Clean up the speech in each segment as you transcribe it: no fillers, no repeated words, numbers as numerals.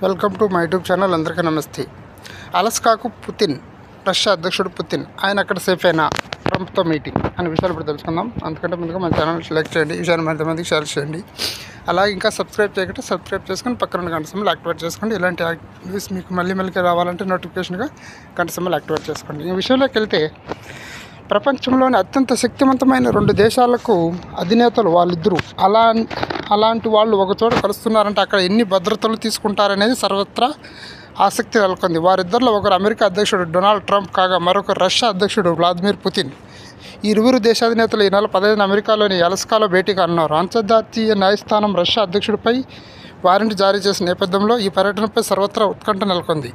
Welcome to my YouTube channel. అందరికీ నమస్తే. అలస్కాకు Putin, Russia అధ్యక్షుడు పుతిన్ ఆయన అక్కడ సేఫ్ అయినా ట్రంప్తో మీటింగ్ అనే విషయాలు ఇప్పుడు తెలుసుకుందాం. అందుకంటే ముందుగా మన ఛానల్ లైక్ చేయండి, ఈ విషయాన్ని మరింతమందికి షేర్ చేయండి. అలాగే ఇంకా సబ్స్క్రైబ్ చేయకుంటే సబ్స్క్రైబ్ చేసుకొని పక్కన గంట సింబల్ యాక్టివేట్ చేసుకోండి. ఇలాంటి న్యూస్ మీకు మళ్ళీ రావాలంటే నోటిఫికేషన్గా గంట సింబల్ యాక్టివేట్ చేసుకోండి. ఈ విషయంలోకి వెళ్తే ప్రపంచంలోని అత్యంత శక్తివంతమైన రెండు దేశాలకు అధినేతలు వాళ్ళిద్దరూ అలాంటి వాళ్ళు ఒకచోట కలుస్తున్నారంటే అక్కడ ఎన్ని భద్రతలు తీసుకుంటారనేది సర్వత్రా ఆసక్తి నెలకొంది. వారిద్దరిలో ఒకరు అమెరికా అధ్యక్షుడు డొనాల్డ్ ట్రంప్ కాగా మరొకరు రష్యా అధ్యక్షుడు వ్లాదిమిర్ పుతిన్. ఈ ఇరువురు దేశాధినేతలు ఈ నెల 15 అమెరికాలోని అలస్కాలో భేటీ కానున్నారు. అంతర్జాతీయ న్యాయస్థానం రష్యా అధ్యక్షుడిపై వారెంట్ జారీ చేసిన నేపథ్యంలో ఈ పర్యటనపై సర్వత్రా ఉత్కంఠ నెలకొంది.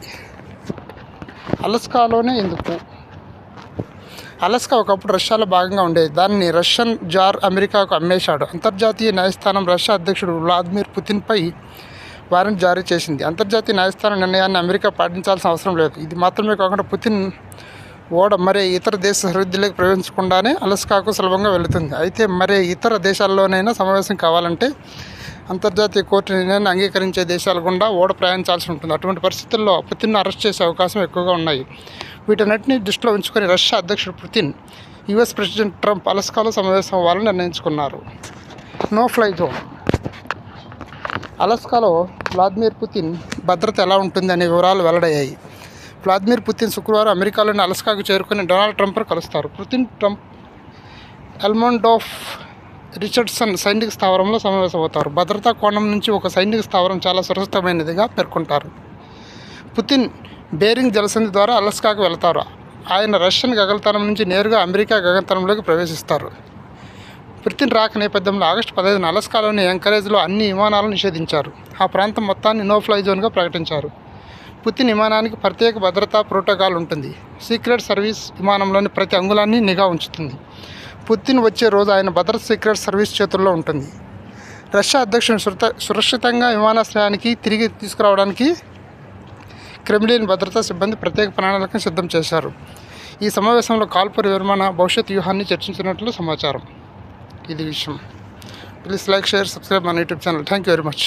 అలస్కాలోనే ఎందుకు? అలస్కా ఒకప్పుడు రష్యాలో భాగంగా ఉండేది. దానిని రష్యన్ జార్ అమెరికాకు అమ్మేశాడు. అంతర్జాతీయ న్యాయస్థానం రష్యా అధ్యక్షుడు వ్లాదిమిర్ పుతిన్పై వారెంట్ జారీ చేసింది. అంతర్జాతీయ న్యాయస్థానం నిర్ణయాన్ని అమెరికా పాటించాల్సిన అవసరం లేదు. ఇది మాత్రమే కాకుండా పుతిన్ ఓడ మరే ఇతర దేశ సరిహద్దులకు ప్రవేశించకుండానే అలస్కాకు సులభంగా వెళుతుంది. అయితే మరే ఇతర దేశాల్లోనైనా సమావేశం కావాలంటే అంతర్జాతీయ కోర్టు నిర్ణయాన్ని అంగీకరించే దేశాల గుండా ఓడ ప్రయాణించాల్సి ఉంటుంది. అటువంటి పరిస్థితుల్లో పుతిన్ను అరెస్ట్ చేసే అవకాశం ఎక్కువగా ఉన్నాయి. వీటన్నిటిని దృష్టిలో ఉంచుకొని రష్యా అధ్యక్షుడు పుతిన్ యుఎస్ ప్రెసిడెంట్ ట్రంప్ అలస్కాలో సమావేశం అవ్వాలని నిర్ణయించుకున్నారు. No fly zone. అలస్కాలో వ్లాదిమిర్ పుతిన్ భద్రత ఎలా ఉంటుంది అనే వివరాలు వెల్లడయ్యాయి. వ్లాదిమిర్ పుతిన్ శుక్రవారం అమెరికాలోని అలస్కాకు చేరుకుని డొనాల్డ్ ట్రంప్ను కలుస్తారు. పుతిన్ ట్రంప్ ఎల్మండోఫ్ రిచర్డ్సన్ సైనిక స్థావరంలో సమావేశమవుతారు. భద్రతా కోణం నుంచి ఒక సైనిక స్థావరం చాలా సురక్షితమైనదిగా పేర్కొంటారు. పుతిన్ బేరింగ్ జలసంధి ద్వారా అలస్కాకు వెళతారు. ఆయన రష్యన్ గగనతలం నుంచి నేరుగా అమెరికా గగనతలంలోకి ప్రవేశిస్తారు. పుతిన్ రాక నేపథ్యంలో ఆగస్టు 15 అలస్కాలోని యాంకరేజ్లో అన్ని విమానాలను నిషేధించారు. ఆ ప్రాంతం మొత్తాన్ని నో ఫ్లై జోన్గా ప్రకటించారు. పుతిన్ విమానానికి ప్రత్యేక భద్రతా ప్రోటోకాల్ ఉంటుంది. సీక్రెట్ సర్వీస్ విమానంలోని ప్రతి అంగుళాన్ని నిఘా ఉంచుతుంది. పుతిన్ వచ్చే రోజు ఆయన భద్రత సీక్రెట్ సర్వీస్ చేతుల్లో ఉంటుంది. రష్యా అధ్యక్షుని సురక్షితంగా విమానాశ్రయానికి తిరిగి తీసుకురావడానికి క్రెమ్లిన్ భద్రతా సిబ్బంది ప్రత్యేక ప్రణాళికను సిద్ధం చేశారు. ఈ సమావేశంలో కాల్పుల విరమణ భవిష్యత్ వ్యూహాన్ని చర్చించినట్లు సమాచారం. ఇది విషయం. ప్లీజ్ లైక్, షేర్, సబ్స్క్రైబ్ మన YouTube channel. Thank you very much.